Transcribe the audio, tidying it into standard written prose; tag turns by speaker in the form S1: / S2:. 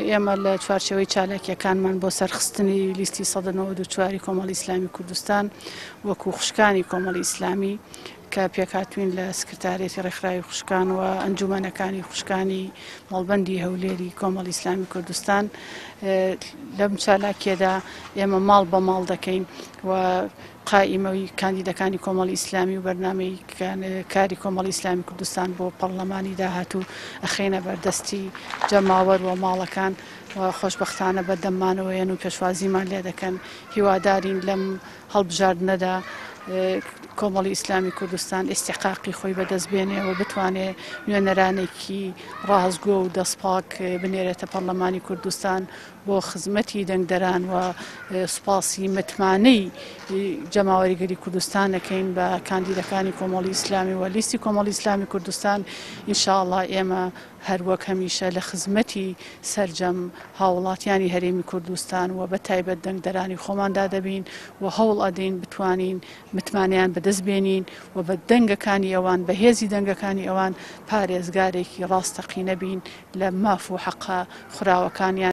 S1: ئێمە لە چوارچێوەی چالاکیەکانمان بۆ سەرخستنی لیستی 1994 کۆمەڵی ئیسلامی کوردستان وەکو خوشکانی کۆمەڵی ئیسلامی کە پێکهاتوین لە سکرتارێتی ڕێکخراوی خوشکان و ئەنجومەنەکانی خوشکانی مەڵبەندی هەولێری کۆمەڵی ئیسلامی کوردستان لەم چالاکیەدا ئێمە ماڵ بە ماڵ دەکەین و قائیمەوی کاندیدەکانی کۆمەڵی ئیسلامی و بەرنامەی کاری کۆمەڵی ئیسلامی کوردستان بۆ پەرلەمانی داهاتوو ئەخێنە بەردەستی جەماوەر و ماڵەکان و خۆشبەختانە بەردەممانەوەیەن و پێشوازیمان لێ دەکەن هیوادارین لەم هەڵبژاردنەدا کۆمەڵی ئیسلامی کوردستان ئیستیحقاقی خۆی بەدەستبێنێ و بتوانێت نوێنەرانێکی ڕازگۆ و دەستپاک بنێرێتە پەرلەمانی کوردستان بۆ خزمەتی دەنگدەران و سوپاسی متمانەی جەماوەریگەری کوردستان دەکەین بە کاندیدەکانی کۆمەڵی ئیسلامی و لیستی کۆمەڵی ئیسلامی کوردستان ئینشاءڵڵا ئێمە هەروەک هەمیشە لە خزمەتی سەرجەم هاوڵاتیانی هەرێمی کوردستان و بە تایبەت دەنگدەرانی خۆماندا دەبین و هەوڵ ئەدەین بتوانین متمانیان بەدەستبێنین و بە دەنگەکانی ئەوان بەهێزی دەنگەکانی ئەوان پارێزگارێکی ڕاستەقینە بین لە ماف و حەقا خوراوەکانیان